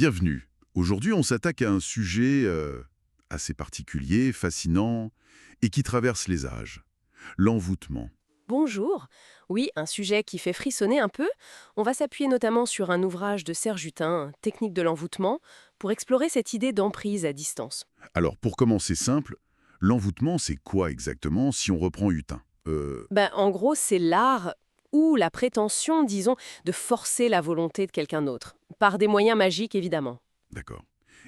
Bienvenue. Aujourd'hui, on s'attaque à un sujet assez particulier, fascinant, et qui traverse les âges. L'envoûtement. Bonjour. Oui, un sujet qui fait frissonner un peu. On va s'appuyer notamment sur un ouvrage de Serge Hutin, Technique de l'envoûtement, pour explorer cette idée d'emprise à distance. Alors, pour commencer simple, l'envoûtement, c'est quoi exactement si on reprend Hutin? En gros, c'est l'art ou la prétention, disons, de forcer la volonté de quelqu'un d'autre. Par des moyens magiques, évidemment. D'accord.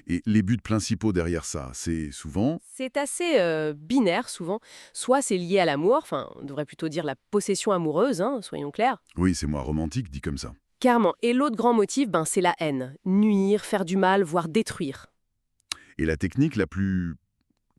Et les buts principaux derrière ça, c'est souvent... C'est assez binaire, souvent. Soit c'est lié à l'amour, enfin, on devrait plutôt dire la possession amoureuse, hein, soyons clairs. Oui, c'est moi romantique, dit comme ça. Carrément. Et l'autre grand motif, c'est la haine. Nuire, faire du mal, voire détruire. Et la technique la plus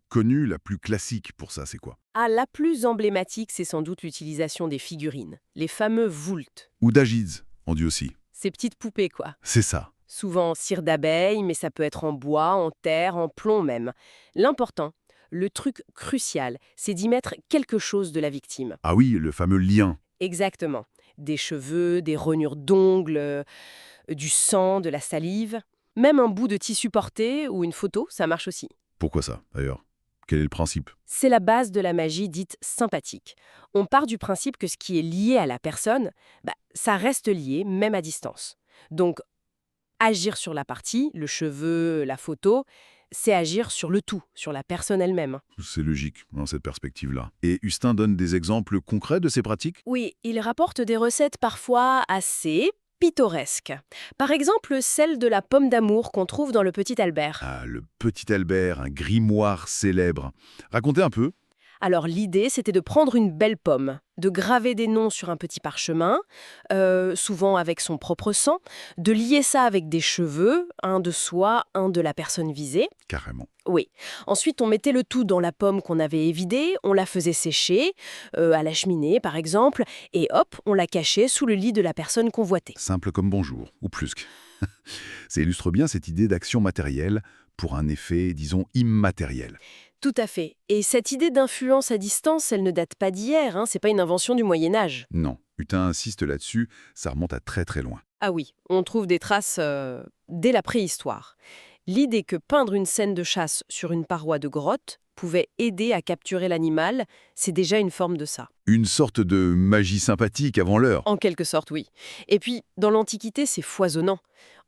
connue, la plus classique pour ça, c'est quoi? Ah, la plus emblématique, c'est sans doute l'utilisation des figurines, les fameux voultes. Ou d'agids, on dit aussi. Ces petites poupées, quoi. C'est ça. Souvent en cire d'abeille, mais ça peut être en bois, en terre, en plomb même. L'important, le truc crucial, c'est d'y mettre quelque chose de la victime. Ah oui, le fameux lien. Exactement. Des cheveux, des rognures d'ongles, du sang, de la salive. Même un bout de tissu porté ou une photo, ça marche aussi. Pourquoi ça, d'ailleurs? Quel est le principe? C'est la base de la magie dite sympathique. On part du principe que ce qui est lié à la personne, ça reste lié, même à distance. Donc, agir sur la partie, le cheveu, la photo, c'est agir sur le tout, sur la personne elle-même. C'est logique, dans cette perspective-là. Et Hustin donne des exemples concrets de ces pratiques? Oui, il rapporte des recettes parfois assez pittoresques. Par exemple, celle de la pomme d'amour qu'on trouve dans le Petit Albert. Ah, le petit Albert, un grimoire célèbre. Racontez un peu. Alors l'idée, c'était de prendre une belle pomme, de graver des noms sur un petit parchemin, souvent avec son propre sang, de lier ça avec des cheveux, un de soi, un de la personne visée. Carrément. Oui. Ensuite, on mettait le tout dans la pomme qu'on avait évidée, on la faisait sécher, à la cheminée par exemple, et hop, on la cachait sous le lit de la personne convoitée. Simple comme bonjour, ou plus que. Ça illustre bien cette idée d'action matérielle pour un effet, disons, immatériel. Tout à fait. Et cette idée d'influence à distance, elle ne date pas d'hier, hein, c'est pas une invention du Moyen Âge. Non, Hutin insiste là-dessus, ça remonte à très très loin. Ah oui, on trouve des traces dès la préhistoire. L'idée que peindre une scène de chasse sur une paroi de grotte pouvait aider à capturer l'animal, c'est déjà une forme de ça. Une sorte de magie sympathique avant l'heure. En quelque sorte, oui. Et puis, dans l'Antiquité, c'est foisonnant.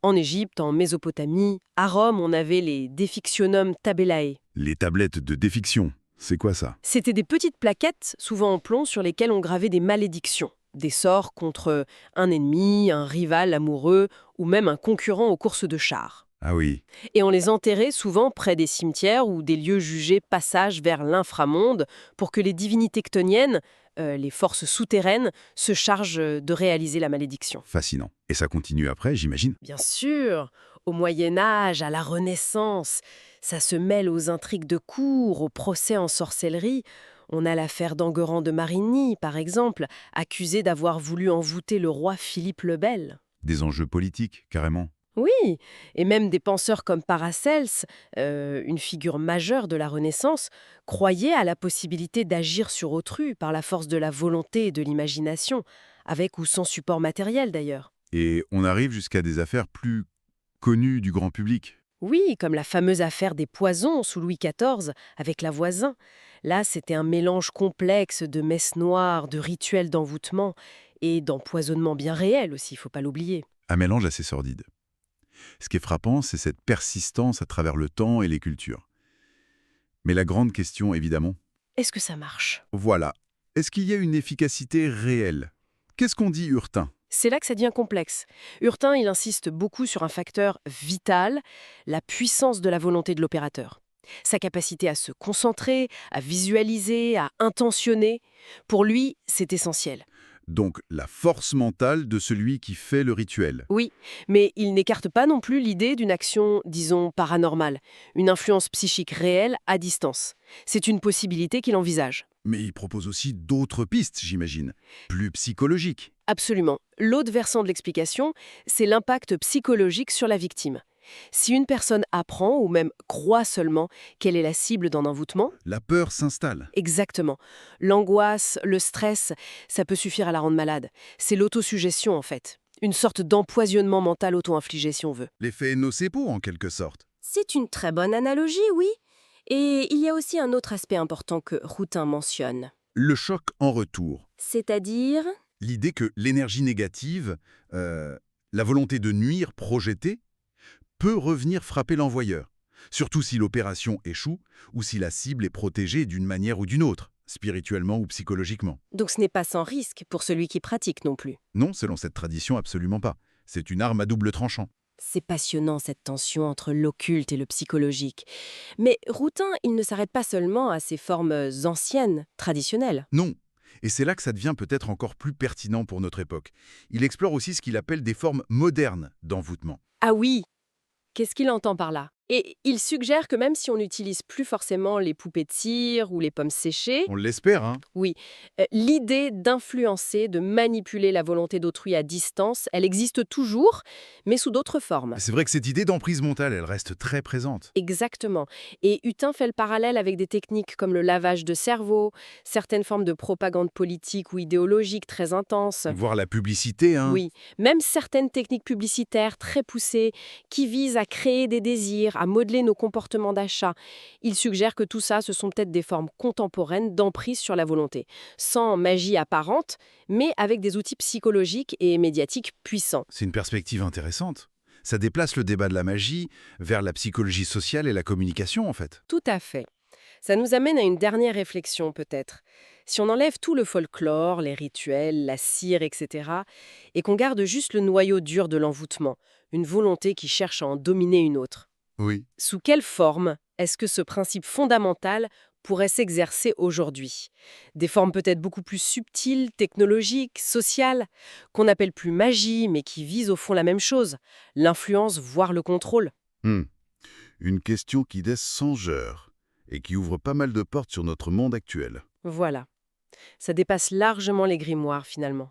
En Égypte, en Mésopotamie, à Rome, on avait les Defictionum tabellae. Les tablettes de défiction, c'est quoi ça? C'était des petites plaquettes, souvent en plomb, sur lesquelles on gravait des malédictions. Des sorts contre un ennemi, un rival amoureux ou même un concurrent aux courses de chars. Ah oui, Et on les enterrait souvent près des cimetières ou des lieux jugés passage vers l'inframonde pour que les divinités chtoniennes, les forces souterraines, se chargent de réaliser la malédiction. fascinant. Et ça continue après, j'imagine? Bien sûr, au Moyen Âge, à la Renaissance, ça se mêle aux intrigues de cour, aux procès en sorcellerie. On a l'affaire d'Enguerrand de Marigny, par exemple, accusé d'avoir voulu envoûter le roi Philippe le Bel. Des enjeux politiques, carrément. Oui, et même des penseurs comme Paracels, une figure majeure de la Renaissance, croyaient à la possibilité d'agir sur autrui par la force de la volonté et de l'imagination, avec ou sans support matériel d'ailleurs. Et on arrive jusqu'à des affaires plus connues du grand public. Oui, comme la fameuse affaire des poisons sous Louis XIV avec la voisin. Là, c'était un mélange complexe de messes noires, de rituels d'envoûtement et d'empoisonnement bien réel aussi, il faut pas l'oublier. Un mélange assez sordide. Ce qui est frappant, c'est cette persistance à travers le temps et les cultures. Mais la grande question, évidemment, Est-ce que ça marche? voilà. Est-ce qu'il y a une efficacité réelle? Qu'est-ce qu'on dit, Hurtin? C'est là que ça devient complexe. Hurtin, il insiste beaucoup sur un facteur vital, la puissance de la volonté de l'opérateur. Sa capacité à se concentrer, à visualiser, à intentionner. Pour lui, c'est essentiel. Donc, la force mentale de celui qui fait le rituel. Oui, mais il n'écarte pas non plus l'idée d'une action, disons, paranormale, une influence psychique réelle à distance. C'est une possibilité qu'il envisage. Mais il propose aussi d'autres pistes, j'imagine, plus psychologiques. Absolument. L'autre versant de l'explication, c'est l'impact psychologique sur la victime. Si une personne apprend ou même croit seulement qu'elle est la cible d'un envoûtement, La peur s'installe. exactement. L'angoisse, le stress, ça peut suffire à la rendre malade. C'est l'autosuggestion en fait. Une sorte d'empoisonnement mental auto-infligé, si on veut. L'effet nocebo, en quelque sorte. C'est une très bonne analogie, oui. Et il y a aussi un autre aspect important que Routin mentionne. Le choc en retour. C'est-à-dire... L'idée que l'énergie négative, la volonté de nuire projetée, peut revenir frapper l'envoyeur. Surtout si l'opération échoue ou si la cible est protégée d'une manière ou d'une autre, spirituellement ou psychologiquement. Donc ce n'est pas sans risque pour celui qui pratique non plus. Non, selon cette tradition, absolument pas. C'est une arme à double tranchant. C'est passionnant cette tension entre l'occulte et le psychologique. Mais Routin, il ne s'arrête pas seulement à ces formes anciennes, traditionnelles. Non. Et c'est là que ça devient peut-être encore plus pertinent pour notre époque. Il explore aussi ce qu'il appelle des formes modernes d'envoûtement. Ah oui, qu'est-ce qu'il entend par là? Et il suggère que même si on n'utilise plus forcément les poupées de cire ou les pommes séchées, On l'espère, hein. oui, l'idée d'influencer, de manipuler la volonté d'autrui à distance, elle existe toujours, mais sous d'autres formes. C'est vrai que cette idée d'emprise mentale, elle reste très présente. Exactement. Et Hutin fait le parallèle avec des techniques comme le lavage de cerveau, certaines formes de propagande politique ou idéologique très intenses. Voir la publicité, hein. Oui, même certaines techniques publicitaires très poussées qui visent à créer des désirs, à modeler nos comportements d'achat. Il suggère que tout ça, ce sont peut-être des formes contemporaines d'emprise sur la volonté, sans magie apparente, mais avec des outils psychologiques et médiatiques puissants. C'est une perspective intéressante. Ça déplace le débat de la magie vers la psychologie sociale et la communication, en fait. Tout à fait. Ça nous amène à une dernière réflexion peut-être. Si on enlève tout le folklore, les rituels, la cire, etc., et qu'on garde juste le noyau dur de l'envoûtement, une volonté qui cherche à en dominer une autre, Oui. sous quelle forme est-ce que ce principe fondamental pourrait s'exercer aujourd'hui? Des formes peut-être beaucoup plus subtiles, technologiques, sociales, qu'on n'appelle plus magie, mais qui visent au fond la même chose, l'influence, voire le contrôle. Une question qui laisse songeur et qui ouvre pas mal de portes sur notre monde actuel. Voilà. Ça dépasse largement les grimoires finalement.